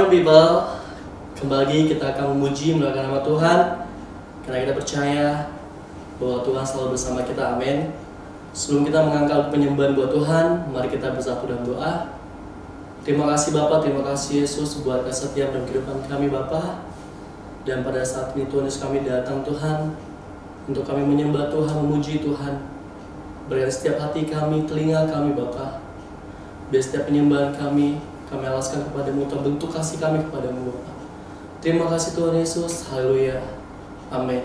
Morning people, kembali kita akan memuji memuliakan nama Tuhan karena kita percaya bahwa Tuhan selalu bersama kita, amin. Sebelum kita mengangkat penyembahan buat Tuhan, mari kita bersatu dalam doa. Terima kasih Bapa, terima kasih Yesus buat kesetiaan dan kehidupan kami Bapa. Dan pada saat ini Tuhan Yesus, kami datang Tuhan untuk kami menyembah Tuhan, memuji Tuhan. Berikan setiap hati kami, telinga kami Bapa. Biar setiap penyembahan kami alaskan kepadamu, Tuhan, bentuk kasih kami kepadamu Bapa. Terima kasih Tuhan Yesus, haleluya, amin.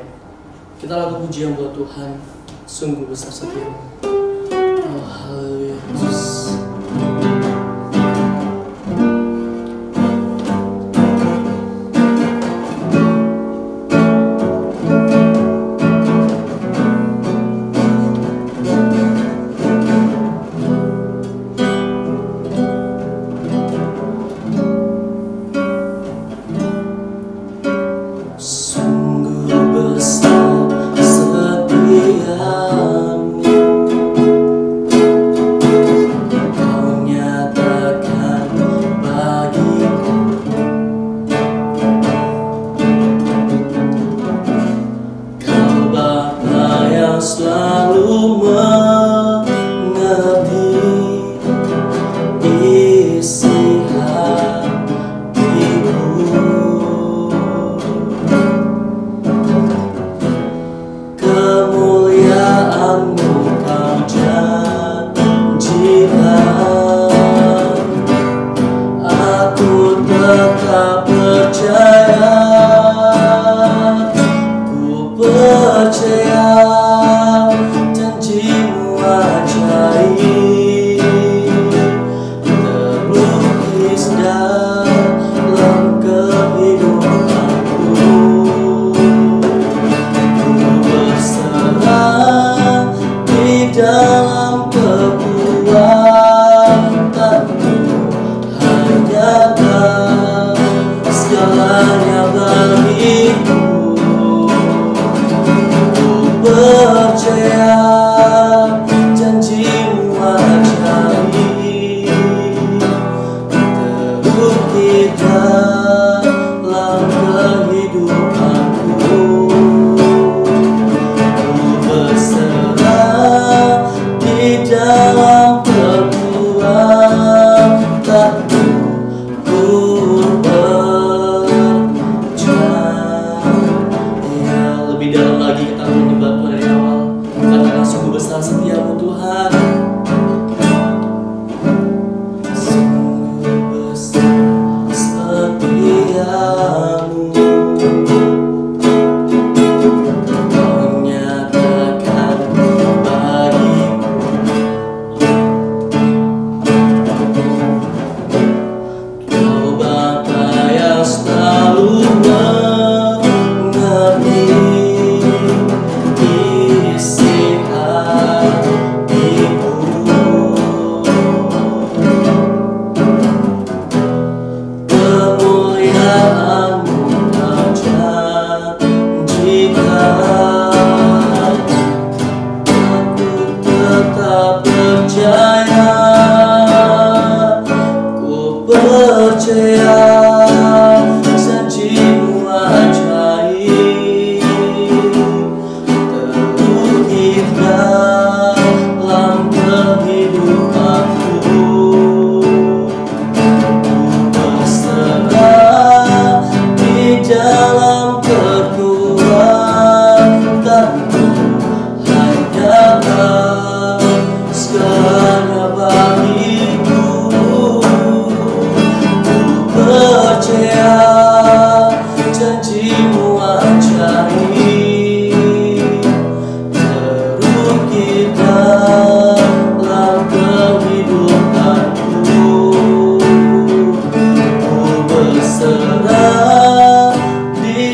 Kita lakukan pujian buat Tuhan, sungguh besar setiamu. Oh, haleluya Yesus.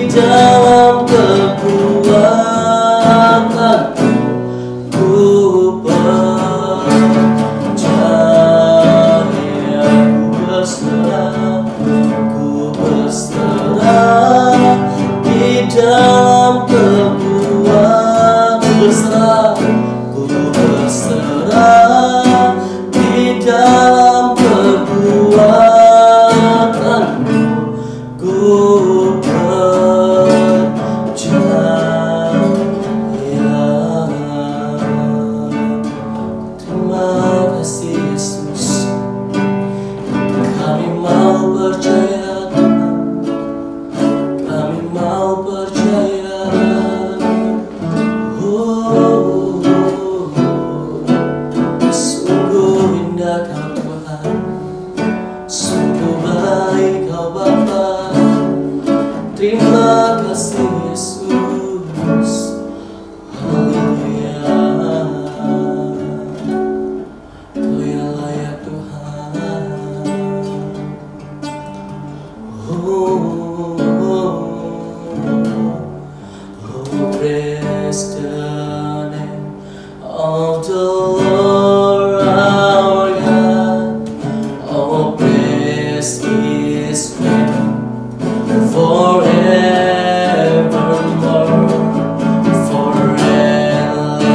Dalam kekuatan praise the name of the Lord our God. Oh, praise His name forevermore, for endlessly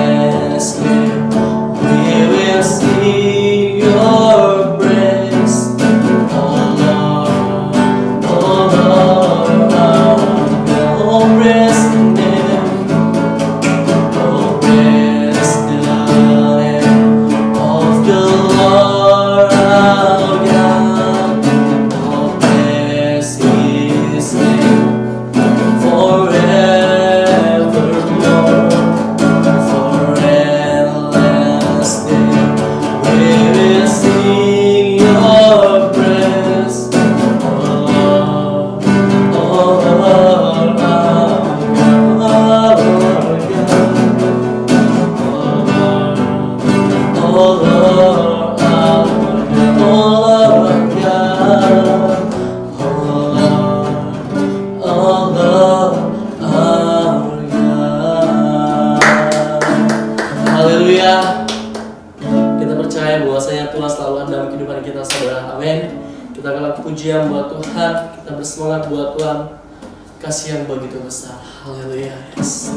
we will sing your praise, oh Lord, oh Lord, our God. Oh, praise the name, oh, praise the name of the Lord our God. Oh, praise His name forevermore, for endless day we will sing your praise, oh Lord, oh Lord, our God, oh Lord, our God, oh Lord, our God. Haleluya. Kita percaya bahwasanya Tuhan selalu ada dalam kehidupan kita, saudara. Amin. Kita akan pujian buat Tuhan, kita bersemangat buat Tuhan. Kasih yang begitu besar. Haleluya. Yes.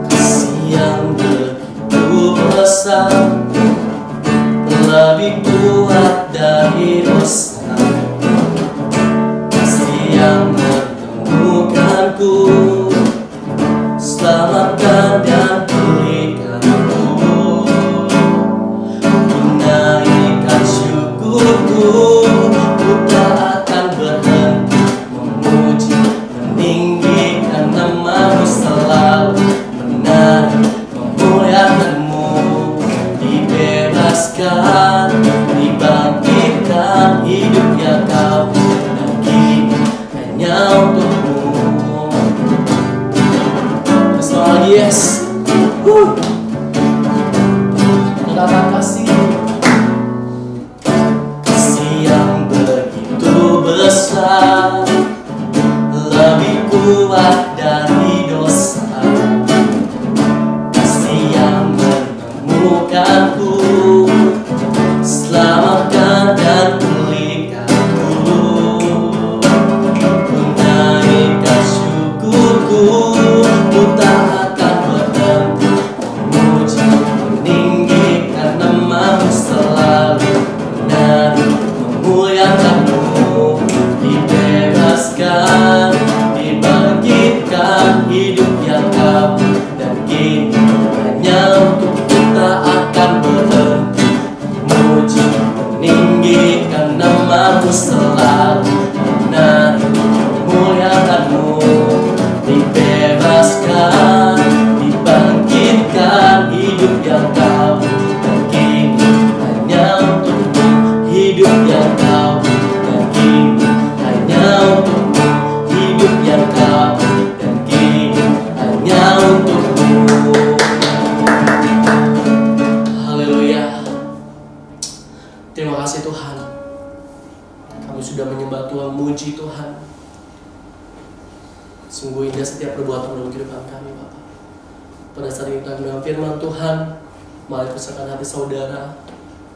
Kasih yang begitu besar, lebih kuat dari dosa. Kasih yang menemukanku, selamatkan dan pulihkanku. Menaikkan syukurku, ku tak akan berhenti memuji, meninggikan namamu selalu, menari, memuliakanmu. Dibebaskan, dibangkitkan, hidup yang kau dan kini hanya untukmu. Bersama lagi, yes. Kata kasih, kasih yang begitu besar, lebih kuat dari dosa. Kasih yang menemukanku, selamatkan dan pulihkanku. Menaikkan syukurku, ku tak akan berhenti memuji, meninggikan namamu selalu, menari, memuliakanmu. Dibebaskan, dibangkitkan, hidup yang kau dan kini hanya untuk kita akan berhenti memuji, meninggikan namamu selalu, menari, memuliakanmu. Dibebaskan, dibangkitkan, hidup yang kau dan kini hanya untukmu. Hidup yang kau dan kini hanya untukmu. Hidup yang kau dan kini hanya untukmu. Haleluya. Terima kasih Tuhan, kami sudah menyembah Tuhan, muji Tuhan. Sungguh indah setiap perbuatan dalam kehidupan kami, Bapak. Pada saat ini kami dengan firman Tuhan, mari persiapkan hati saudara.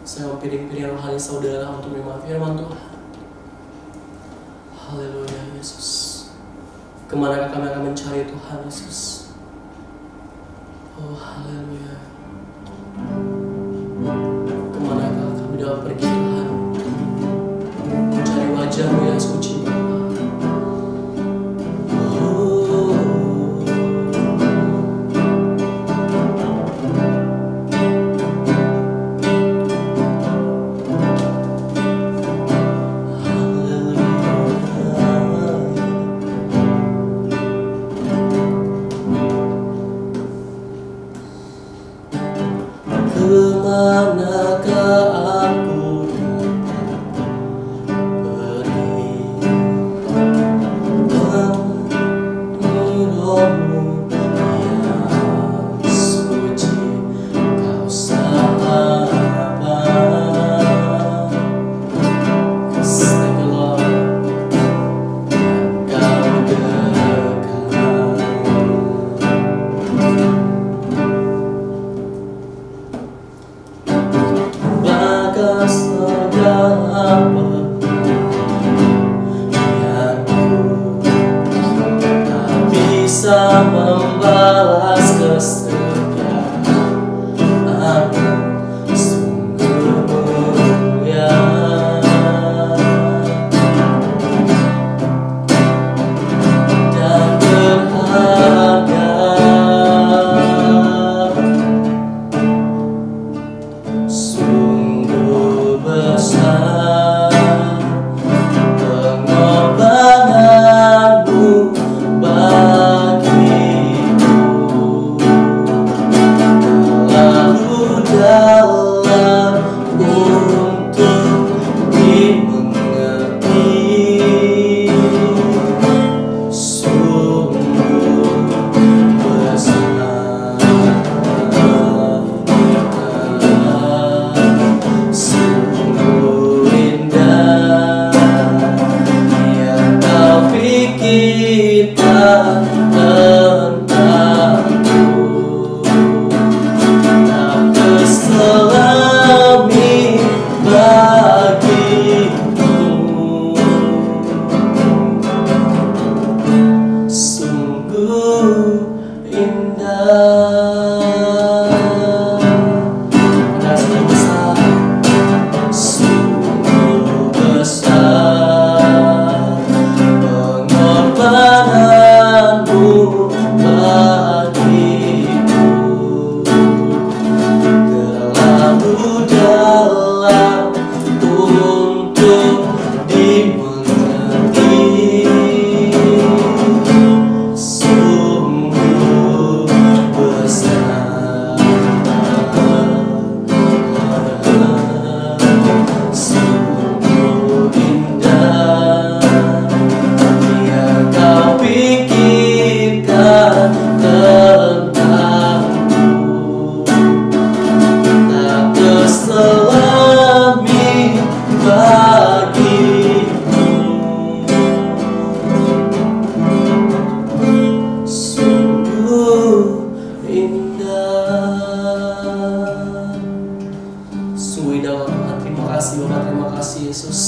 Saya mempiring-piring rohani saudara untuk menerima firman Tuhan. Haleluya, Yesus. Kemanakah kami akan mencari Tuhan, Yesus? Oh, haleluya. Kemanakah kami dapat pergi, Tuhan? Mencari wajah-Mu yang suci, Bapa. Kemanakah aku dapat pergi? apapun yang ku tak bisa membalas kesetiaanmu, sungguh mulia dan berharga. Sungguh besar pengorbananmu bagiku, terlalu dalam untuk dimengerti. Sungguh besar, sungguh indah yang kau pikirkan tentangku, tak terselami bagiku. Sungguh indah. Terima besar, sungguh besar pengorbananmu bagiku, terlalu dalam untuk dimengerti. Sungguh besar, sungguh indah yang kau pikirkan tentangku, tak terselami bagiku. Sungguh indah. Sungguh indah Tuhan. Terima kasih Bapak, terima kasih Yesus.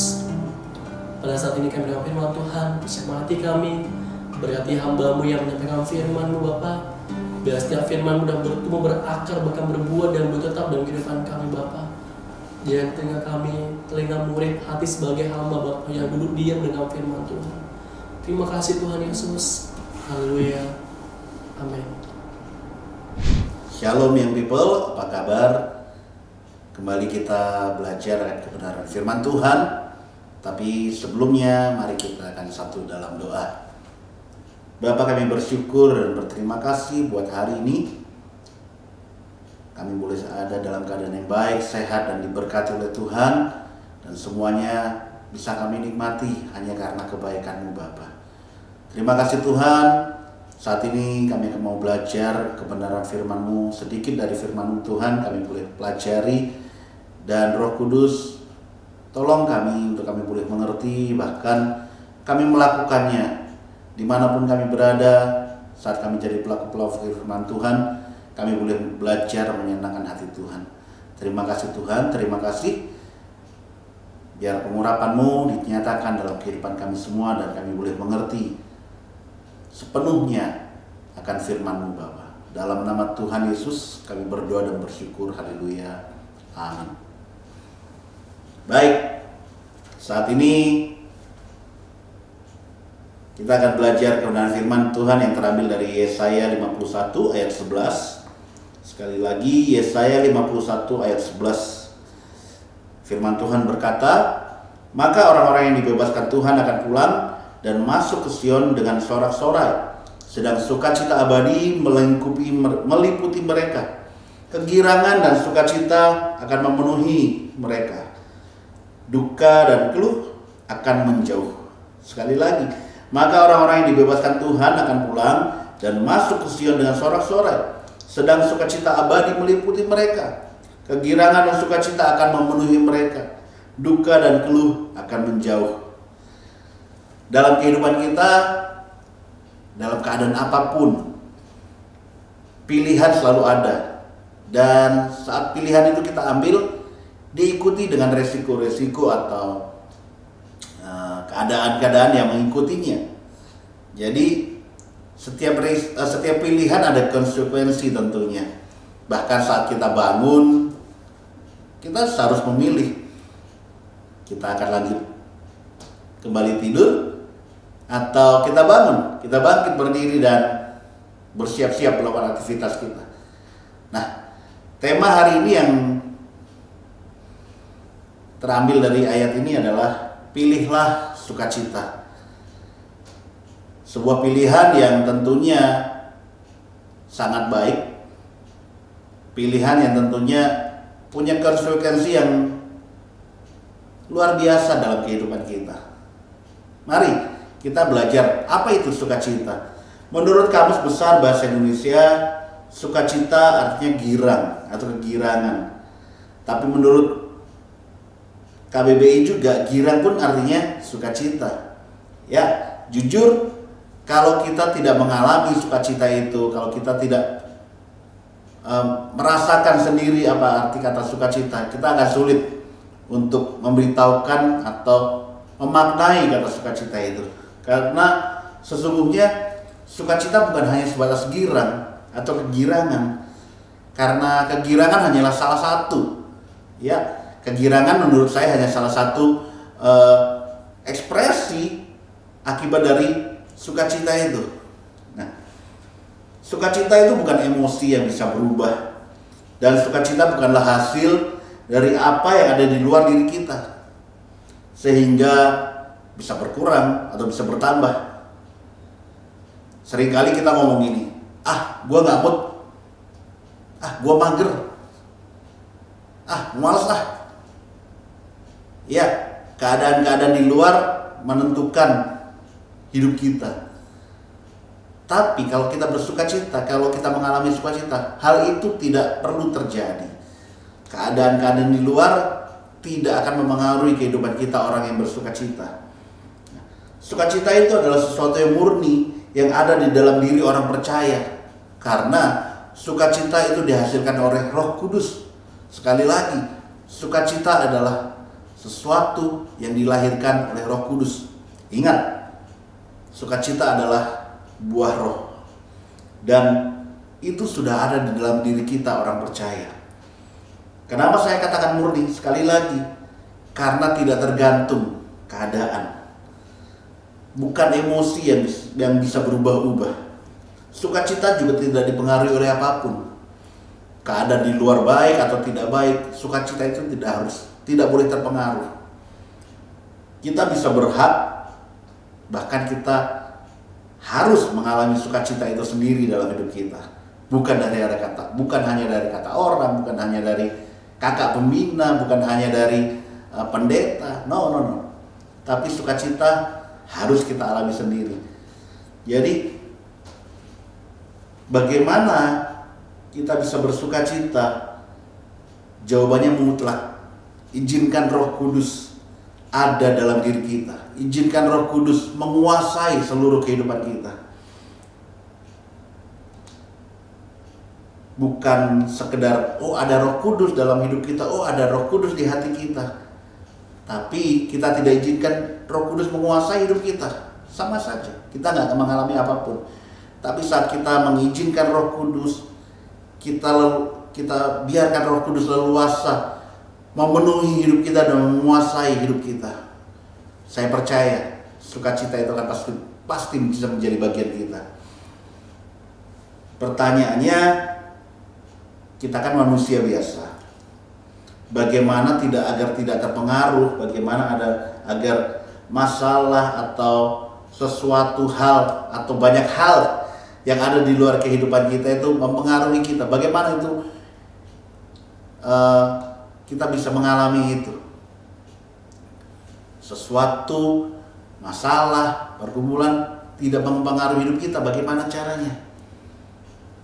Pada saat ini kami dengar firman Tuhan, berkati kami, berkati hamba-Mu yang menyampaikan firman-Mu Bapa. Biar setiap firman-Mu dan bertumbuh berakar, bahkan berbuah dan bertetap dalam kehidupan kami Bapa. Jangan telinga kami, telinga murid, hati sebagai hamba Bapa yang duduk diam dengan firman Tuhan. Terima kasih Tuhan Yesus. Haleluya. Amin. Shalom young people, apa kabar? Kembali kita belajar kebenaran firman Tuhan. Tapi sebelumnya mari kita akan satu dalam doa. Bapa, kami bersyukur dan berterima kasih buat hari ini. Kami boleh ada dalam keadaan yang baik, sehat dan diberkati oleh Tuhan. Dan semuanya bisa kami nikmati hanya karena kebaikan-Mu Bapa. Terima kasih Tuhan. Saat ini kami akan mau belajar kebenaran firman-Mu. Sedikit dari firman-Mu Tuhan kami boleh pelajari. Dan Roh Kudus, tolong kami untuk kami boleh mengerti, bahkan kami melakukannya dimanapun kami berada. Saat kami jadi pelaku-pelaku firman Tuhan, kami boleh belajar menyenangkan hati Tuhan. Terima kasih Tuhan, terima kasih. Biar pengurapan-Mu dinyatakan dalam kehidupan kami semua dan kami boleh mengerti sepenuhnya akan firman-Mu Bapa. Dalam nama Tuhan Yesus kami berdoa dan bersyukur. Haleluya. Amin. Baik, saat ini kita akan belajar kebenaran firman Tuhan yang terambil dari Yesaya 51 ayat 11. Sekali lagi, Yesaya 51 ayat 11. Firman Tuhan berkata, "Maka orang-orang yang dibebaskan Tuhan akan pulang dan masuk ke Sion dengan sorak-sorai, sedang sukacita abadi meliputi mereka. Kegirangan dan sukacita akan memenuhi mereka. Duka dan keluh akan menjauh." Sekali lagi, maka orang-orang yang dibebaskan Tuhan akan pulang dan masuk ke Sion dengan sorak-sorai, sedang sukacita abadi meliputi mereka. Kegirangan dan sukacita akan memenuhi mereka. Duka dan keluh akan menjauh. Dalam kehidupan kita, dalam keadaan apapun, pilihan selalu ada. Dan saat pilihan itu kita ambil, diikuti dengan resiko-resiko atau keadaan-keadaan yang mengikutinya. Jadi setiap pilihan ada konsekuensi tentunya. Bahkan saat kita bangun, kita harus memilih. Kita akan lanjut kembali tidur, atau kita bangun, kita bangkit berdiri dan bersiap-siap melakukan aktivitas kita. Nah, tema hari ini yang terambil dari ayat ini adalah pilihlah sukacita. Sebuah pilihan yang tentunya sangat baik, pilihan yang tentunya punya konsekuensi yang luar biasa dalam kehidupan kita. Mari kita belajar apa itu sukacita. Menurut Kamus Besar Bahasa Indonesia, sukacita artinya girang atau kegirangan. Tapi menurut KBBI juga girang pun artinya sukacita. Ya, jujur kalau kita tidak mengalami sukacita itu, kalau kita tidak merasakan sendiri apa arti kata sukacita, kita akan sulit untuk memberitahukan atau memaknai kata sukacita itu. Karena sesungguhnya sukacita bukan hanya sebatas girang atau kegirangan. Karena kegirangan hanyalah salah satu. Ya, kegirangan menurut saya hanya salah satu ekspresi akibat dari sukacita itu. Nah, sukacita itu bukan emosi yang bisa berubah, dan sukacita bukanlah hasil dari apa yang ada di luar diri kita sehingga bisa berkurang atau bisa bertambah. Seringkali kita ngomong gini, gua nggak mood, gua mager, malas lah. Ya, keadaan-keadaan di luar menentukan hidup kita. Tapi kalau kita bersukacita, kalau kita mengalami sukacita, hal itu tidak perlu terjadi. Keadaan-keadaan di luar tidak akan memengaruhi kehidupan kita orang yang bersukacita. Sukacita itu adalah sesuatu yang murni yang ada di dalam diri orang percaya. Karena sukacita itu dihasilkan oleh Roh Kudus. Sekali lagi, sukacita adalah sesuatu yang dilahirkan oleh Roh Kudus. Ingat, sukacita adalah buah roh. Dan itu sudah ada di dalam diri kita orang percaya. Kenapa saya katakan murni? Sekali lagi, karena tidak tergantung keadaan. Bukan emosi yang bisa berubah-ubah. Sukacita juga tidak dipengaruhi oleh apapun. Keadaan di luar baik atau tidak baik, sukacita itu tidak boleh terpengaruh. Kita bisa berhak, bahkan kita harus mengalami sukacita itu sendiri dalam hidup kita. Bukan hanya dari kata orang, bukan hanya dari kakak pembina, bukan hanya dari pendeta. No. Tapi sukacita harus kita alami sendiri. Jadi bagaimana kita bisa bersukacita? Jawabannya mutlak. Izinkan Roh Kudus ada dalam diri kita. Izinkan Roh Kudus menguasai seluruh kehidupan kita. Bukan sekedar ada Roh Kudus dalam hidup kita, ada Roh Kudus di hati kita. Tapi kita tidak izinkan Roh Kudus menguasai hidup kita. Sama saja, kita nggak akan mengalami apapun. Tapi saat kita mengizinkan Roh Kudus, kita biarkan Roh Kudus leluasa memenuhi hidup kita dan menguasai hidup kita. Saya percaya sukacita itu akan pasti bisa menjadi bagian kita. Pertanyaannya, kita kan manusia biasa. Bagaimana agar tidak terpengaruh, bagaimana agar masalah atau sesuatu hal atau banyak hal yang ada di luar kehidupan kita itu mempengaruhi kita. Bagaimana itu kita bisa mengalami itu? Sesuatu masalah, pergumulan tidak mempengaruhi hidup kita, bagaimana caranya?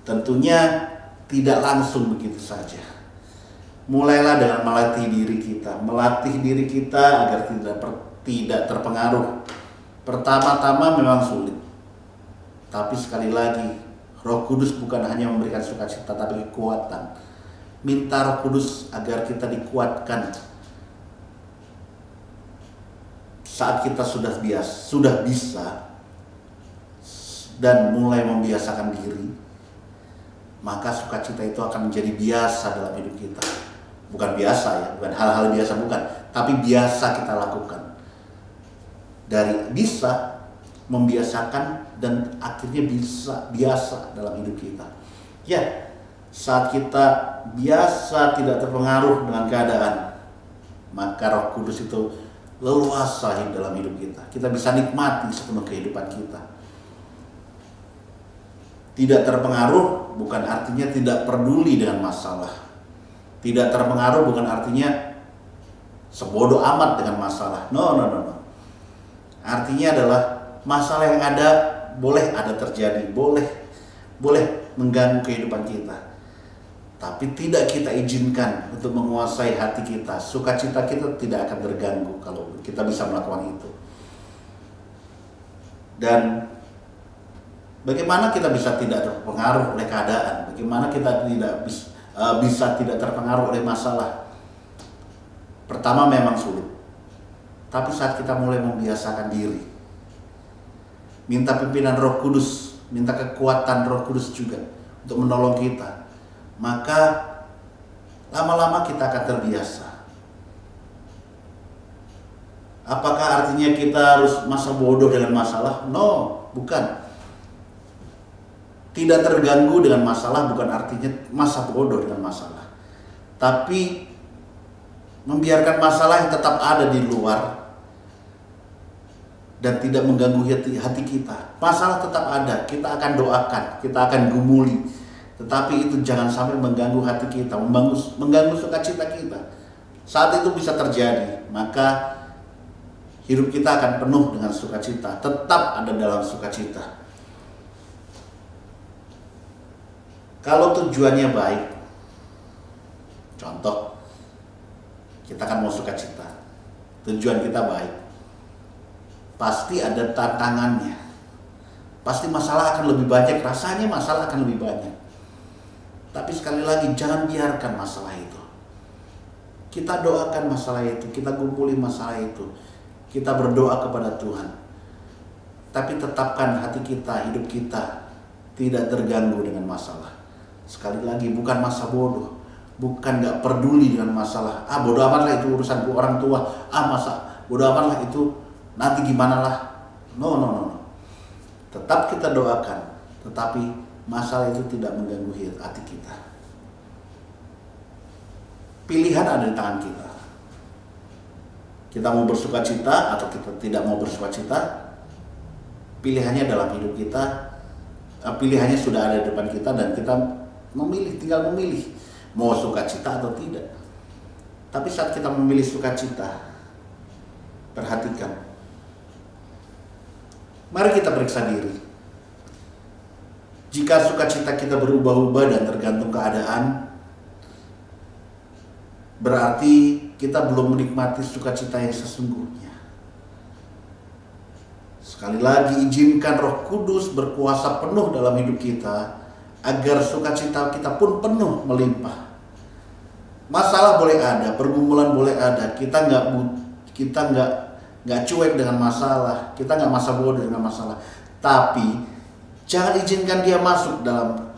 Tentunya tidak langsung begitu saja. Mulailah dengan melatih diri kita agar tidak terpengaruh. Pertama-tama memang sulit. Tapi sekali lagi, Roh Kudus bukan hanya memberikan sukacita tapi kekuatan. minta Roh Kudus agar kita dikuatkan saat kita sudah bisa dan mulai membiasakan diri, maka sukacita itu akan menjadi biasa dalam hidup kita. Bukan biasa ya, bukan hal-hal biasa, bukan, tapi biasa kita lakukan. Dari bisa, membiasakan, dan akhirnya bisa biasa dalam hidup kita. Ya, saat kita biasa tidak terpengaruh dengan keadaan, maka Roh Kudus itu leluasa hidup dalam hidup kita. Kita bisa nikmati sepenuh kehidupan kita. Tidak terpengaruh bukan artinya tidak peduli dengan masalah. Tidak terpengaruh bukan artinya sebodoh amat dengan masalah. No. Artinya adalah masalah yang ada boleh ada terjadi, boleh mengganggu kehidupan kita. Tapi tidak kita izinkan untuk menguasai hati kita. Sukacita kita tidak akan terganggu kalau kita bisa melakukan itu. Dan bagaimana kita bisa tidak terpengaruh oleh keadaan? Bagaimana kita tidak bisa tidak terpengaruh oleh masalah? Pertama memang sulit. Tapi saat kita mulai membiasakan diri, minta pimpinan Roh Kudus, minta kekuatan Roh Kudus juga untuk menolong kita, maka lama-lama kita akan terbiasa. Apakah artinya kita harus masa bodoh dengan masalah? No, bukan. Tidak terganggu dengan masalah bukan artinya masa bodoh dengan masalah. Tapi membiarkan masalah yang tetap ada di luar dan tidak mengganggu hati kita. Masalah tetap ada, kita akan doakan, kita akan gumuli. Tetapi itu jangan sampai mengganggu hati kita, mengganggu sukacita kita. Saat itu bisa terjadi, maka hidup kita akan penuh dengan sukacita, tetap ada dalam sukacita. Kalau tujuannya baik, contoh, kita kan mau sukacita, tujuan kita baik, pasti ada tantangannya, pasti masalah akan lebih banyak, rasanya masalah akan lebih banyak. Tapi sekali lagi, jangan biarkan masalah itu. Kita doakan masalah itu, kita kumpuli masalah itu, kita berdoa kepada Tuhan. Tapi tetapkan hati kita, hidup kita tidak terganggu dengan masalah. Sekali lagi, bukan masa bodoh, bukan gak peduli dengan masalah. Bodoh amat lah itu urusan orang tua. Masa bodoh amat lah itu nanti gimana lah. No. Tetap kita doakan, tetapi masalah itu tidak mengganggu hati kita. Pilihan ada di tangan kita. Kita mau bersukacita atau kita tidak mau bersukacita, pilihannya dalam hidup kita. Pilihannya sudah ada di depan kita dan kita tinggal memilih mau sukacita atau tidak. Tapi saat kita memilih sukacita, perhatikan, mari kita periksa diri. Jika sukacita kita berubah-ubah dan tergantung keadaan, berarti kita belum menikmati sukacita yang sesungguhnya. Sekali lagi, izinkan Roh Kudus berkuasa penuh dalam hidup kita, agar sukacita kita pun penuh melimpah. Masalah boleh ada, pergumulan boleh ada, kita nggak cuek dengan masalah, kita nggak masa bodoh dengan masalah. Tapi jangan izinkan dia masuk dalam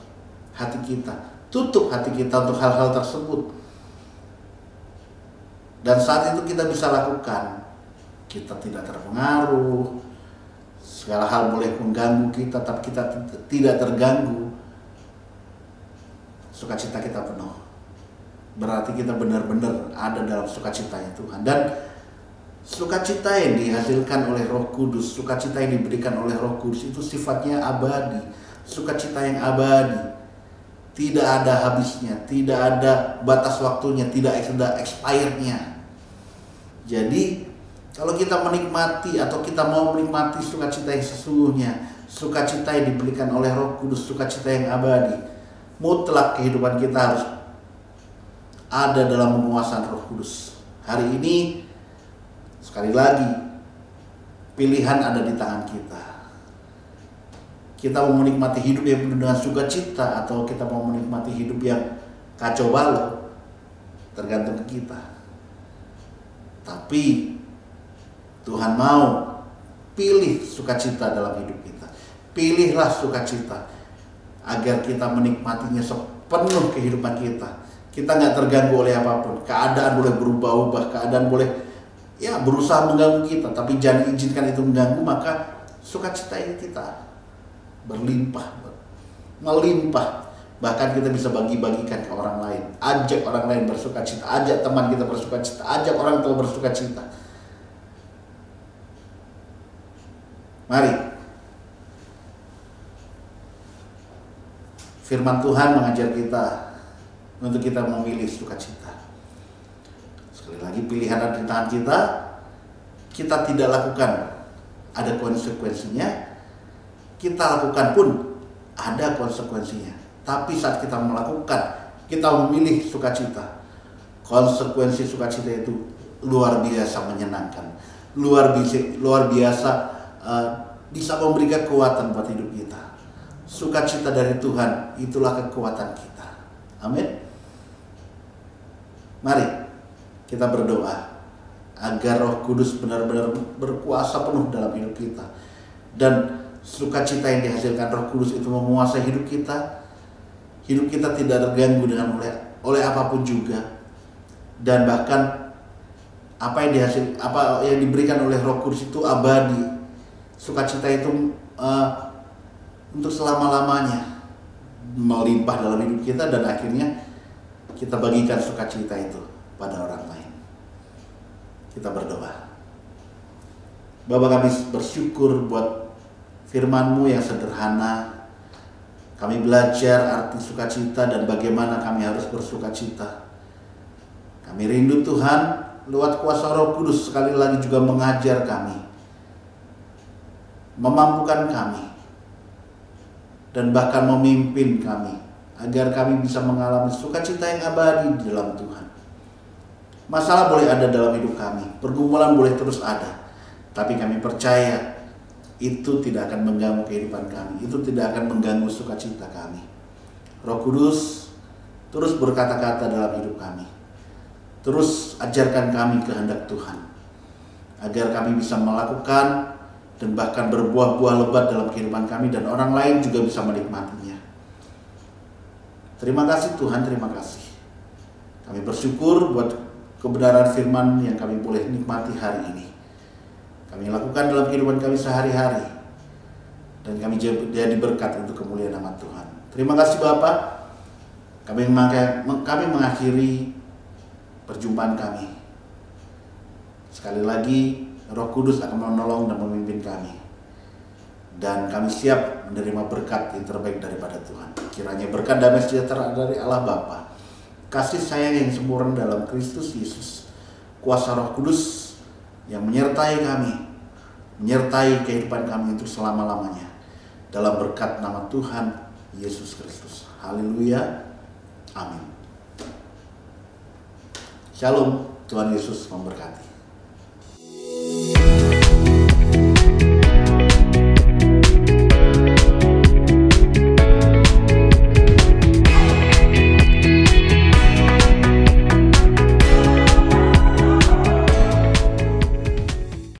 hati kita, tutup hati kita untuk hal-hal tersebut. Dan saat itu kita bisa lakukan, kita tidak terpengaruh, segala hal boleh mengganggu kita, tapi kita tidak terganggu. Sukacita kita penuh, berarti kita benar-benar ada dalam sukacitanya Tuhan. Dan sukacita yang dihasilkan oleh Roh Kudus, sukacita yang diberikan oleh Roh Kudus itu sifatnya abadi, sukacita yang abadi, tidak ada habisnya, tidak ada batas waktunya, tidak ada expirednya. Jadi kalau kita menikmati atau kita mau menikmati sukacita yang sesungguhnya, sukacita yang diberikan oleh Roh Kudus, sukacita yang abadi, mutlak kehidupan kita harus ada dalam penguasaan Roh Kudus. Hari ini, sekali lagi, pilihan ada di tangan kita. Kita mau menikmati hidup yang penuh dengan sukacita atau kita mau menikmati hidup yang kacau balau, tergantung ke kita. Tapi Tuhan mau pilih sukacita dalam hidup kita. Pilihlah sukacita agar kita menikmatinya sepenuh kehidupan kita. Kita nggak terganggu oleh apapun. Keadaan boleh berubah-ubah, keadaan boleh berusaha mengganggu kita, tapi jangan izinkan itu mengganggu. Maka sukacita ini kita berlimpah, melimpah. Bahkan kita bisa bagi-bagikan ke orang lain. Ajak orang lain bersukacita, ajak teman kita bersukacita, ajak orang tua bersukacita. Mari. Firman Tuhan mengajar kita untuk kita memilih sukacita. Sekali lagi, pilihan ada di tangan kita. Kita tidak lakukan, ada konsekuensinya. Kita lakukan pun ada konsekuensinya. Tapi saat kita melakukan, kita memilih sukacita. Konsekuensi sukacita itu luar biasa menyenangkan, luar biasa bisa memberikan kekuatan buat hidup kita. Sukacita dari Tuhan itulah kekuatan kita. Amin. Mari kita berdoa agar Roh Kudus benar-benar berkuasa penuh dalam hidup kita, dan sukacita yang dihasilkan Roh Kudus itu menguasai hidup kita. Hidup kita tidak terganggu dengan oleh apapun juga, dan bahkan apa yang diberikan oleh Roh Kudus itu abadi. Sukacita itu untuk selama-lamanya melimpah dalam hidup kita, dan akhirnya kita bagikan sukacita itu pada orang lain. Kita berdoa. Bapa, kami bersyukur buat firman-Mu yang sederhana. Kami belajar arti sukacita dan bagaimana kami harus bersukacita. Kami rindu Tuhan, lewat kuasa Roh Kudus sekali lagi juga mengajar kami, memampukan kami, dan bahkan memimpin kami agar kami bisa mengalami sukacita yang abadi di dalam Tuhan. Masalah boleh ada dalam hidup kami, pergumulan boleh terus ada, tapi kami percaya itu tidak akan mengganggu kehidupan kami, itu tidak akan mengganggu sukacita kami. Roh Kudus terus berkata-kata dalam hidup kami, terus ajarkan kami kehendak Tuhan, agar kami bisa melakukan dan bahkan berbuah-buah lebat dalam kehidupan kami, dan orang lain juga bisa menikmatinya. Terima kasih Tuhan, terima kasih. Kami bersyukur buat kebenaran firman yang kami boleh nikmati hari ini. Kami lakukan dalam kehidupan kami sehari-hari, dan kami jadi berkat untuk kemuliaan nama Tuhan. Terima kasih Bapa. Kami mengakhiri perjumpaan kami. Sekali lagi, Roh Kudus akan menolong dan memimpin kami, dan kami siap menerima berkat yang terbaik daripada Tuhan. Kiranya berkat damai sejahtera dari Allah Bapa, kasih sayang yang sempurna dalam Kristus Yesus, kuasa Roh Kudus yang menyertai kami, menyertai kehidupan kami untuk selama-lamanya, dalam berkat nama Tuhan Yesus Kristus. Haleluya. Amin. Shalom. Tuhan Yesus memberkati.